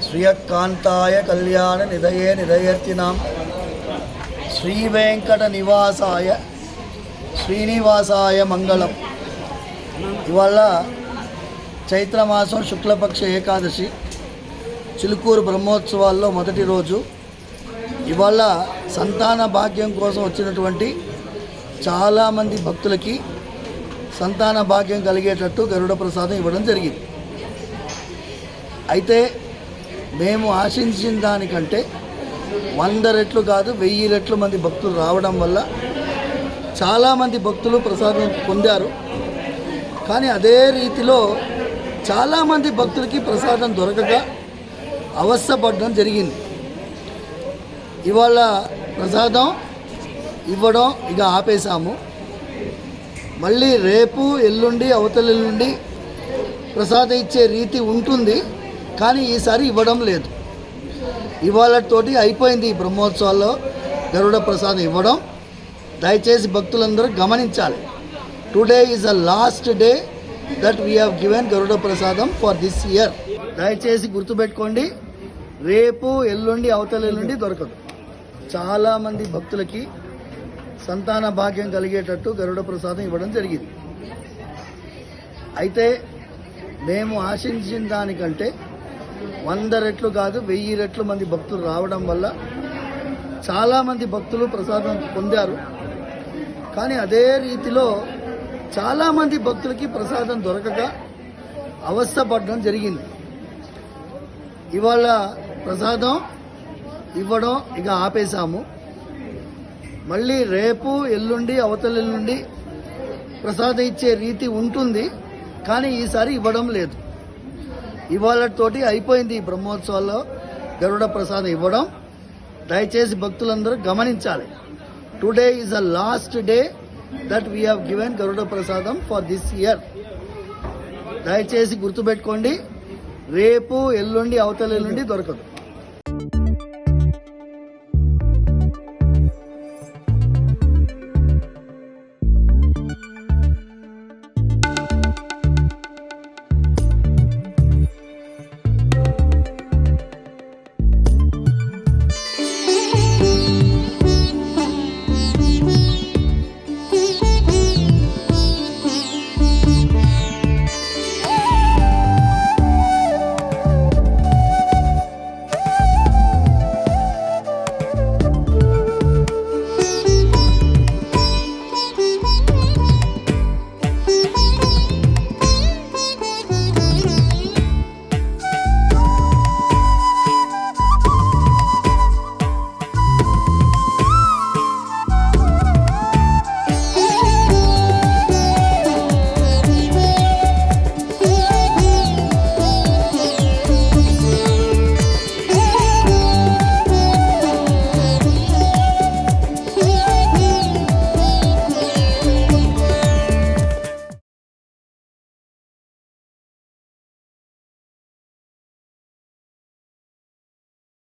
శ్రియకాంతాయ కళ్యాణ నిధయే నిధయర్తినాం శ్రీవేంకట నివాసాయ శ్రీనివాసాయ మంగళం. ఇవాళ చైత్రమాసం శుక్లపక్ష ఏకాదశి చిలుకూరు బ్రహ్మోత్సవాల్లో మొదటి రోజు. ఇవాళ సంతాన భాగ్యం కోసం వచ్చినటువంటి చాలామంది భక్తులకి సంతాన భాగ్యం కలిగేటట్టు గరుడ ప్రసాదం ఇవ్వడం జరిగింది. అయితే మేము ఆశించిన దానికంటే 100 రెట్లు కాదు 1000 రెట్లు మంది భక్తులు రావడం వల్ల చాలామంది భక్తులు ప్రసాదం పొందారు. కానీ అదే రీతిలో చాలామంది భక్తులకి ప్రసాదం దొరకక అవస్థపడడం జరిగింది. ఇవాళ ప్రసాదం ఇవ్వడం ఇక ఆపేశాము. మళ్ళీ రేపు ఎల్లుండి అవతల ఎల్లుండి ప్రసాదం ఇచ్చే రీతి ఉంటుంది, కానీ ఈసారి ఇవ్వడం లేదు. ఇవాళతోటి అయిపోయింది ఈ బ్రహ్మోత్సవాల్లో గరుడ ప్రసాదం ఇవ్వడం. దయచేసి భక్తులందరూ గమనించాలి. Today is the last day that we have given Garuda prasadam for this year. దయచేసి గుర్తుపెట్టుకోండి, రేపు ఎల్లుండి అవతల ఎల్లుండి దొరకదు. చాలామంది భక్తులకి సంతాన భాగ్యం కలిగేటట్టు గరుడ ప్రసాదం ఇవ్వడం జరిగింది. అయితే మేము ఆశించిన దానికంటే 100 రెట్లు కాదు 1000 రెట్లు మంది భక్తులు రావడం వల్ల చాలామంది భక్తులు ప్రసాదం పొందారు. కానీ అదే రీతిలో చాలామంది భక్తులకి ప్రసాదం దొరకక అవస్థపడడం జరిగింది. ఇవాళ ప్రసాదం ఇవ్వడం ఇక ఆపేశాము. మళ్ళీ రేపు ఎల్లుండి అవతల ఎల్లుండి ప్రసాదం ఇచ్చే రీతి ఉంటుంది, కానీ ఈసారి ఇవ్వడం లేదు. ఇవాళతోటి అయిపోయింది ఈ బ్రహ్మోత్సవాల్లో గరుడ ప్రసాదం ఇవ్వడం. దయచేసి భక్తులందరూ గమనించాలి. Today is the last day that we have given Garuda prasadam for this year. దయచేసి గుర్తుపెట్టుకోండి, రేపు ఎల్లుండి అవతల ఎల్లుండి దొరకదు.